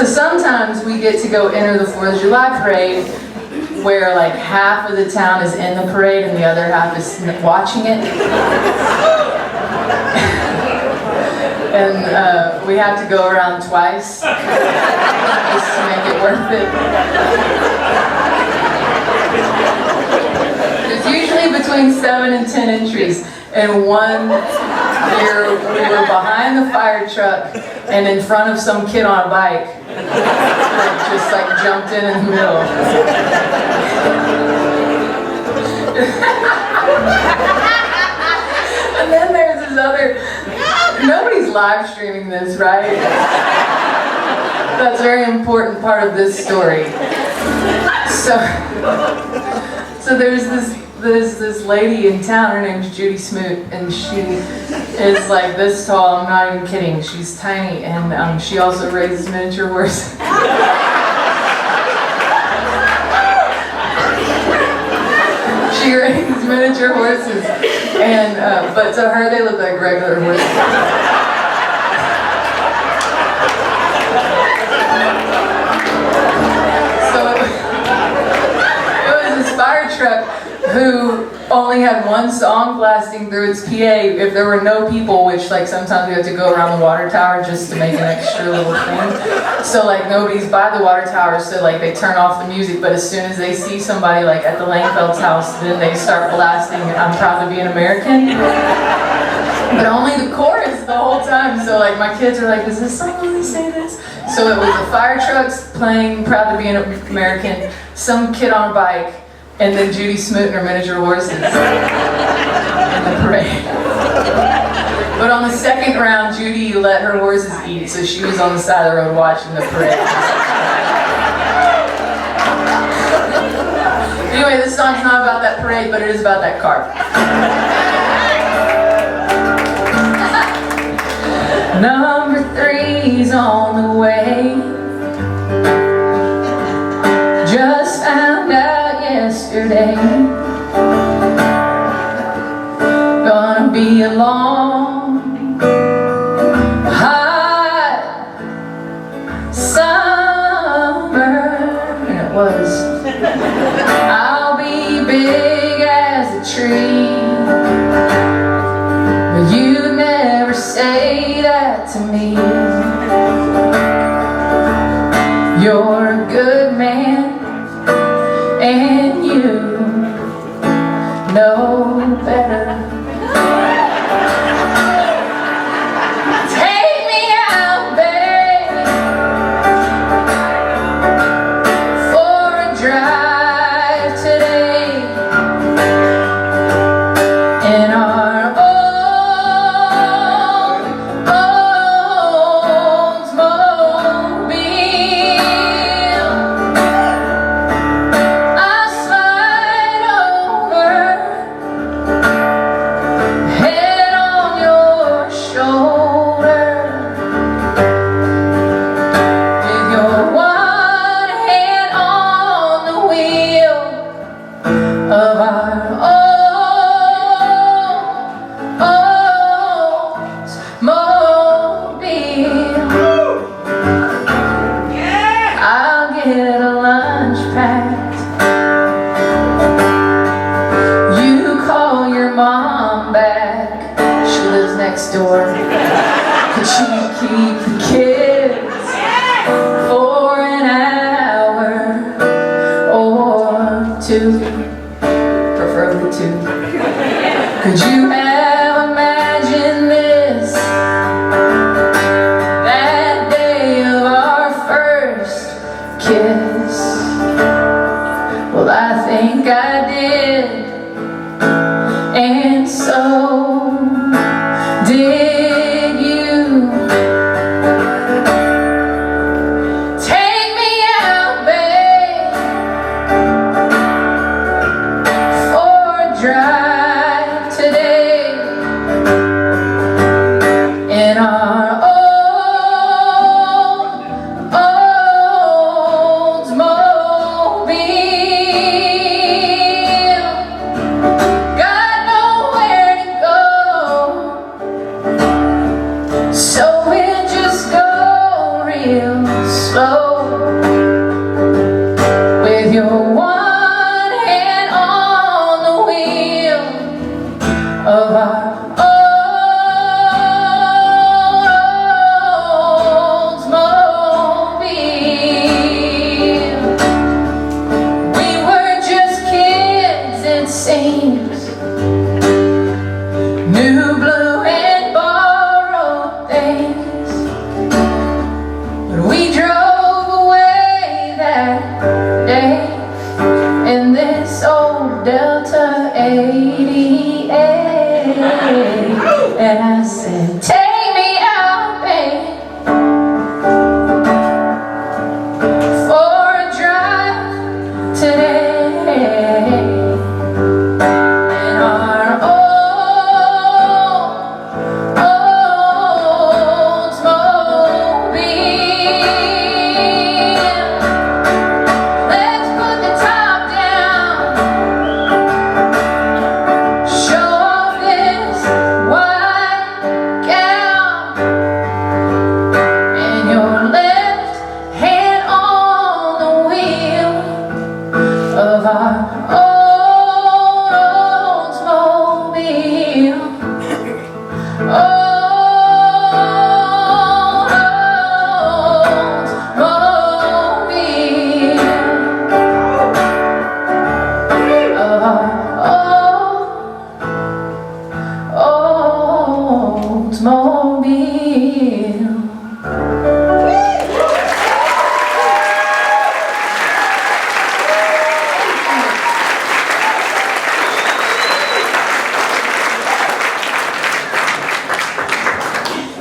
sometimes we get to go enter the 4th of July parade where like half of the town is in the parade and the other half is watching it. And we have to go around twice just to make it worth it. There's usually between 7 and 10 entries. And one year we were behind the fire truck and in front of some kid on a bike that just like jumped in the middle. And then there's this other, nobody's live streaming this, right? That's a very important part of this story. So there's this lady in town, her name's Judy Smoot, and she is like this tall, I'm not even kidding, she's tiny, and she also raises miniature horses. She raises miniature horses, and but to her they look like regular horses. So it was this fire truck who only had one song blasting through its PA if there were no people, which like sometimes we have to go around the water tower just to make an extra little thing. So like nobody's by the water tower, so like they turn off the music, but as soon as they see somebody like at the Langfeld's house, then they start blasting I'm Proud to Be an American. But only the chorus the whole time, so like my kids are like, does this song really say this? So it was the fire trucks playing Proud to Be an American, some kid on a bike, and then Judy Smoot and her miniature horses in the parade. But on the second round, Judy let her horses eat, so she was on the side of the road watching the parade. Anyway, this song's not about that parade, but it is about that car. Number 3's on the way. Just found out yesterday. Gonna be a long, hot summer, and it was. I'll be big as a tree, but you never say that to me. You're a good man, and you know better. Take me out, babe, for a drive today in our old Oldsmobile. I'll slide over, head on your shoulder, with your one hand on the wheel of our Oldsmobile. I'll get a lunch packed. You call your mom back. She lives next door. Could she keep the kids for an hour or two? Preferably 2. Could you have imagined this? That day of our first kiss? Well, I think I did, and so did you. Take me out, babe, for a drive today in our old Oldsmobile. Got nowhere to go, so we'll just go real slow. automobile.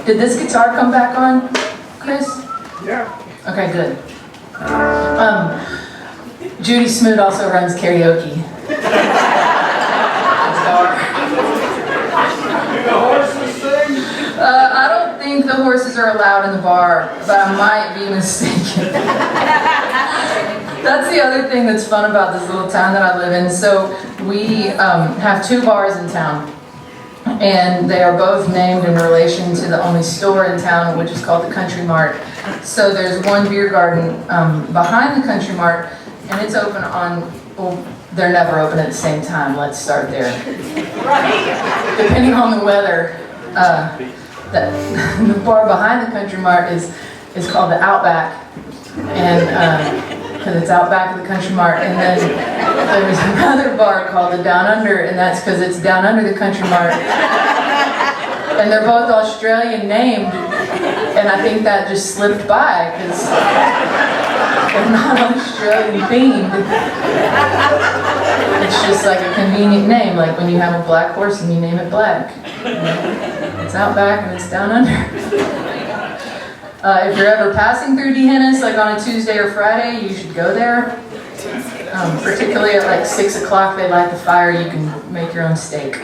Did this guitar come back on, Chris? Yeah. Okay, good. Judy Smoot also runs karaoke. Do the horses sing? I don't think the horses are allowed in the bar, but I might be mistaken. That's the other thing that's fun about this little town that I live in. So we have 2 bars in town. And they are both named in relation to the only store in town, which is called the Country Mart. So there's one beer garden behind the Country Mart, and it's open on, well, they're never open at the same time. Let's start there. Depending on the weather, the bar behind the Country Mart is called the Outback, and because it's out back of the Country Mart. And then there's another bar called the Down Under, and that's because it's down under the Country Mart. And they're both Australian named, and I think that just slipped by because they're not Australian themed. It's just like a convenient name, like when you have a black horse and you name it Black. It's out back and it's down under. If you're ever passing through D'Hennis, like on a Tuesday or Friday, you should go there. Particularly at like 6 o'clock, they light the fire. You can make your own steak.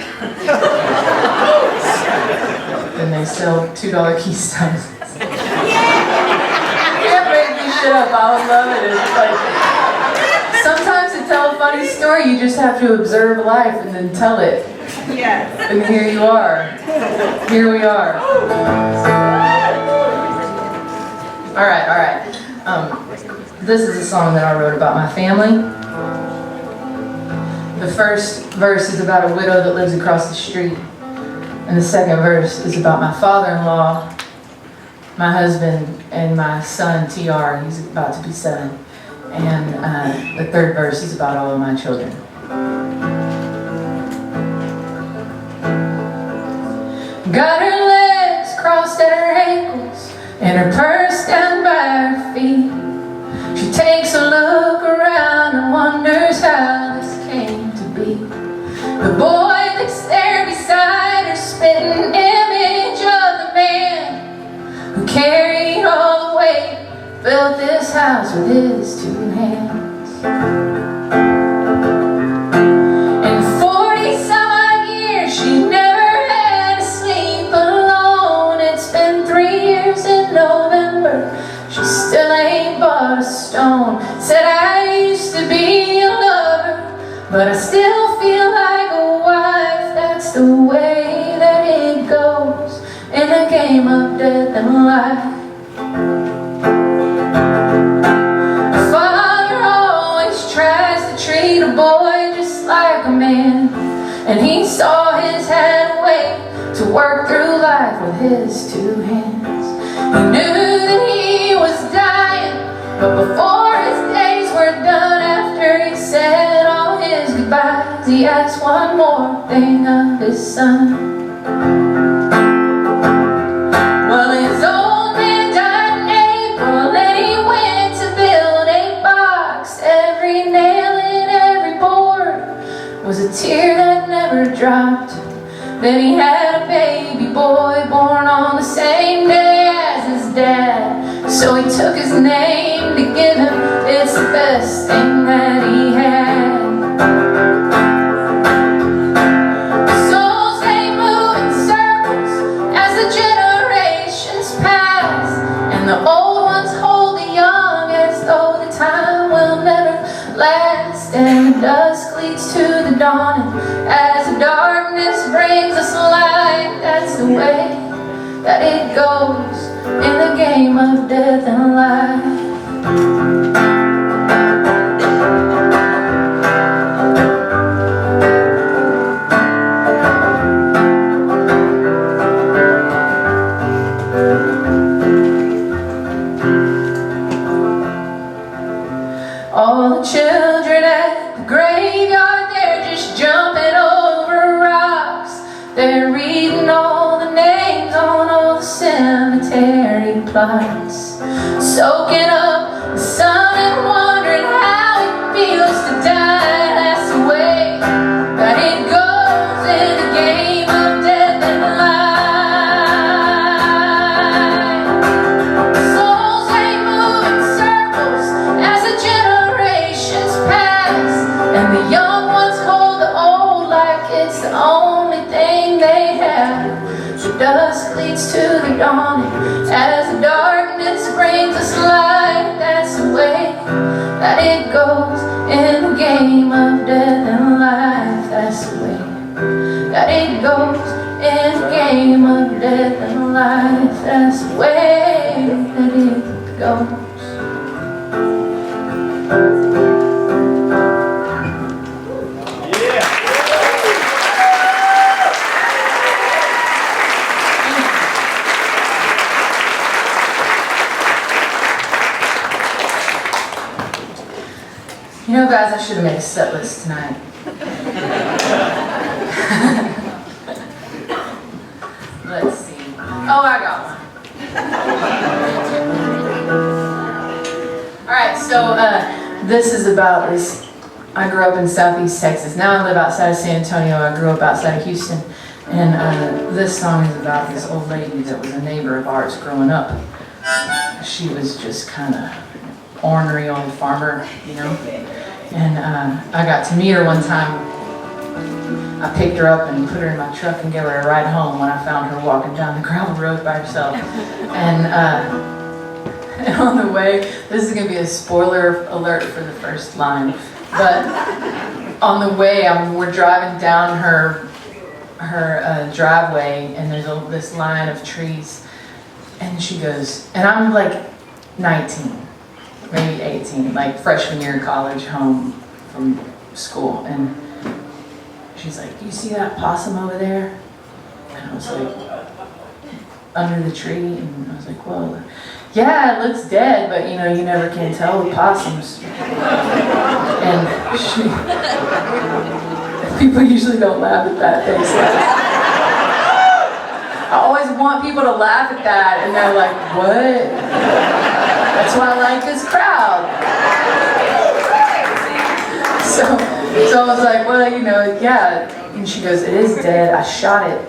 Then they sell $2 Keystones. You can't make this shit up. I would love it. It's like, sometimes to tell a funny story, you just have to observe life and then tell it. Yes. And here you are. Here we are. All right. This is a song that I wrote about my family. The first verse is about a widow that lives across the street. And the second verse is about my father-in-law, my husband, and my son, TR. He's about to be 7. And the third verse is about all of my children. Got her legs crossed at her ankles and her purse down by her feet. She takes a look around and wonders how this came to be. The boy that's there beside her, spitting image of the man who carried all the weight, built this house with his 2 hands. In 40-some-odd years, she never had to sleep alone. It's been 3 years in November. She still ain't bought a stone. Said I used to be a lover, but I still feel like a wife. That's the way that it goes in a game of death and life. A father always tries to treat a boy just like a man, and he saw his hand away to work through life with his 2 hands. He knew that he was dying, but before his days were done, after he said all his goodbyes, he asked one more thing of his son. Well, his old man died in April, and he went to build a box. Every nail in every board was a tear that never dropped. Then he had a baby boy born on the same day as his dad. So he took his name to give him, it's the best thing that he had. Souls, they move in circles as the generations pass, and the old ones hold the young as though the time will never last. And the dusk leads to the dawn, and as the darkness brings us light, that's the way that it goes in the game of death and life. All the children at the graveyard, they're just jumping over rocks. They're reading all the names on all the replies, soaking up the sun and wondering how it feels to die. That's the way that it goes in the game of death and life. Souls they move in circles as the generations pass, and the young ones hold the old like it's the only thing they have. The dusk leads to the dawning as the darkness brings us light. That's the way that it goes in the game of death and life. That's the way that it goes in the game of death and life. That's the way that it goes. You know, guys, I should have made a set list tonight. Let's see. Oh, I got one. Alright, so this is about this. I grew up in Southeast Texas. Now I live outside of San Antonio. I grew up outside of Houston. And this song is about this old lady that was a neighbor of ours growing up. She was just kind of ornery old farmer, you know. And I got to meet her one time. I picked her up and put her in my truck and gave her a ride home when I found her walking down the gravel road by herself. And on the way, this is going to be a spoiler alert for the first line, but on the way we're driving down her driveway, and there's this line of trees, and she goes, and I'm like 19. Maybe 18, like freshman year of college, home from school, and she's like, "You see that possum over there?" And I was like, under the tree, and I was like, "Well, yeah, it looks dead, but you know, you never can tell with possums." And people usually don't laugh at that. They say, I always want people to laugh at that, and they're like, "What?" That's why I like this crowd. So I was like, well, you know, yeah. And she goes, "It is dead. I shot it."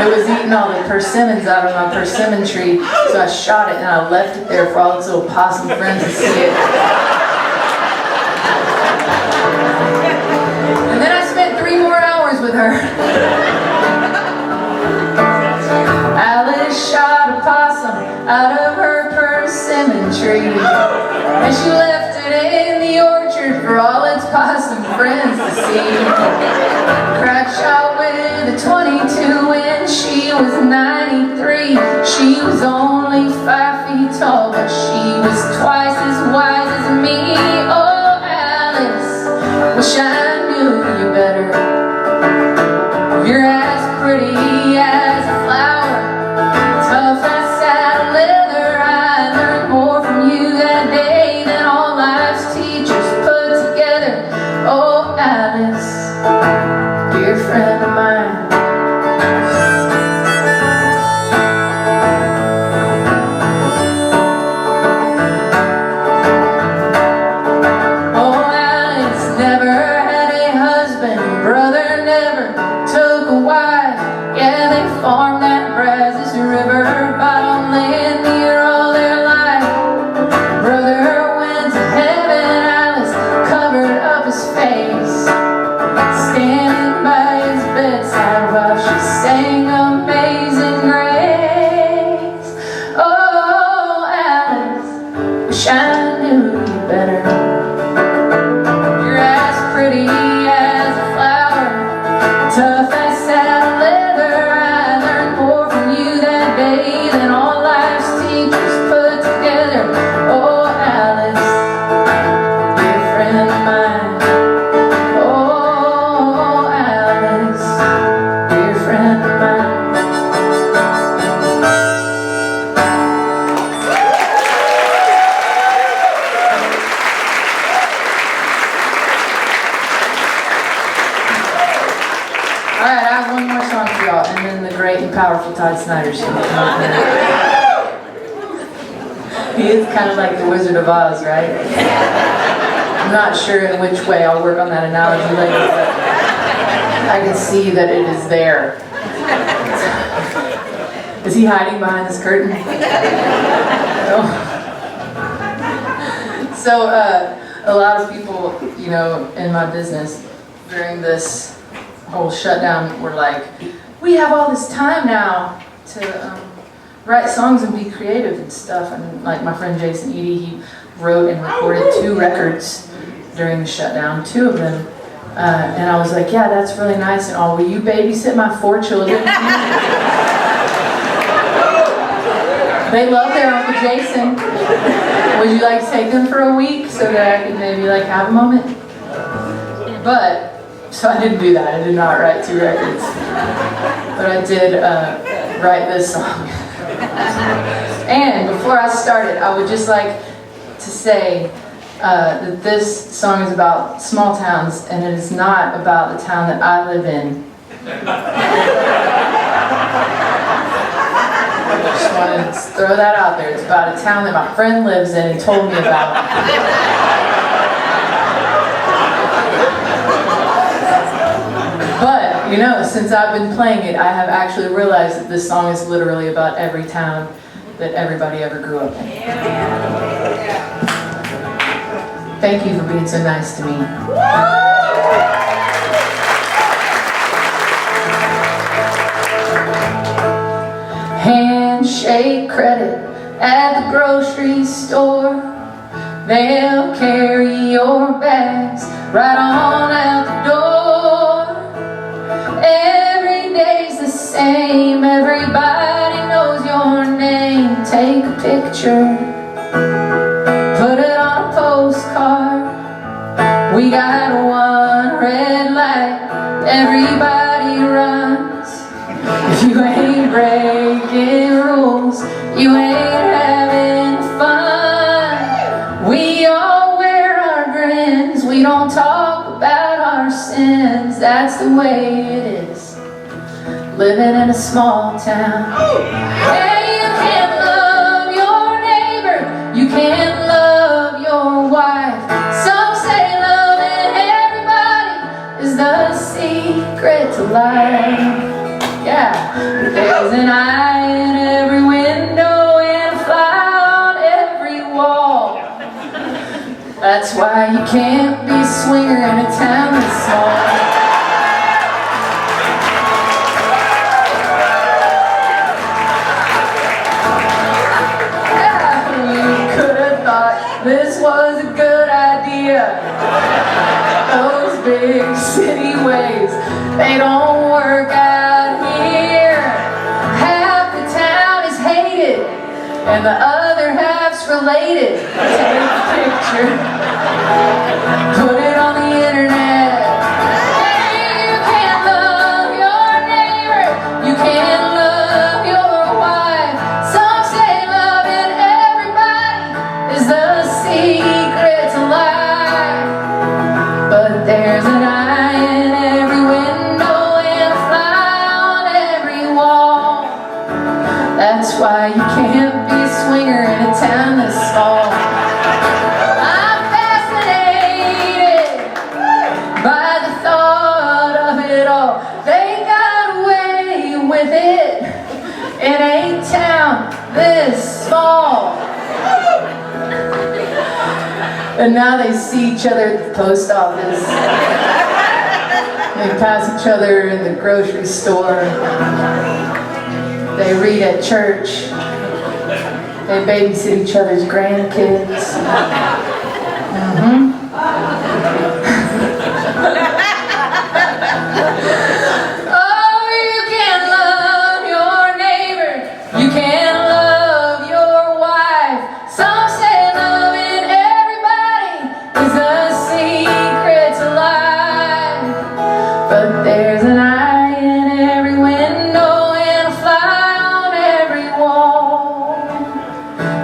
It was eating all the persimmons out of my persimmon tree, so I shot it and I left it there for all its little possum friends to see it. And then I spent 3 more hours with her. Alice shot a possum out of her persimmon tree, and she left it in the orchard for all its possum friends to see. Crack shot with a 22 when she was 93. She was only 5 feet tall, but she was twice as wise as me. Oh, Alice, wish I knew you better. You're as pretty as a flower, tough as saddle leather. I learned more from you that day than all life's teachers put together. Oh, Alice, dear friend of mine. Oh, Alice never had a husband, brother never took a wife. Yeah, they farmed that Brazos River bottom land near all their life. Brother went to heaven, Alice covered up his face, standing by his bedside while she sang Amazing Grace. Oh, Alice, wish I knew you better. You're as pretty as a flower, tough as saddle leather. I learned more from you that day than all life's teachers put together. Oh, Alice, dear friend of mine. Oh, Alice, dear friend of mine. Alright, I have one more song for y'all, and then the great and powerful Todd Snyder's going to come up here. He is kind of like the Wizard of Oz, right? I'm not sure in which way. I'll work on that analogy later, but I can see that it is there. Is he hiding behind this curtain? No. So, a lot of people, you know, in my business during this whole shutdown were like, we have all this time now to write songs and be creative and stuff. And like my friend Jason Eady, he wrote and recorded 2 records during the shutdown, 2 of them. And I was like, yeah, that's really nice and all. Will you babysit my 4 children? They love their Uncle Jason. Would you like to take them for a week so that I can maybe like have a moment? But, so I didn't do that. I did not write 2 records. But I did write this song. And before I started, I would just like to say that this song is about small towns, and it is not about the town that I live in. I just wanted to throw that out there. It's about a town that my friend lives in and told me about. But, you know, since I've been playing it, I have actually realized that this song is literally about every town that everybody ever grew up in. Thank you for being so nice to me. Handshake credit at the grocery store. They'll carry your bags right on out the door. Every day's the same, everybody knows your name. Take a picture, put it on a postcard. We got one red light, everybody runs. If you ain't breaking rules, you ain't having fun. We all wear our grins, we don't talk about our sins. That's the way it is, living in a small town. Hey, you can't love your neighbor, you can't love your wife. Some say loving everybody is the secret to life. Yeah, there's an eye in every window and a fly on every wall. That's why you can't be a swinger in a town that's small. Yeah, you could have thought this was a good idea. Those big city ways, they don't work out here. Half the town is hated and the other half's related. Take a picture, put it on the internet. Hey, you can't love your neighbor, you can't love your wife. Some say loving everybody is the secret to life. But there's an eye in every window and a fly on every wall. That's why you can't be a swinger in a town that's small. I'm fascinated by the thought of it all. They got away with it in a town this small. And now they see each other at the post office. They pass each other in the grocery store. They read at church. They babysit each other's grandkids. Oh, you can't love your neighbor, you can't love your wife. Some say loving everybody is the secret to life. But there's an eye in every window and a fly on every wall.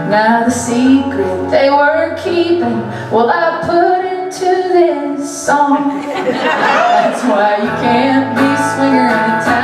Now the secret they were keeping, well, I put into this song. That's why you can't be a swinger in a town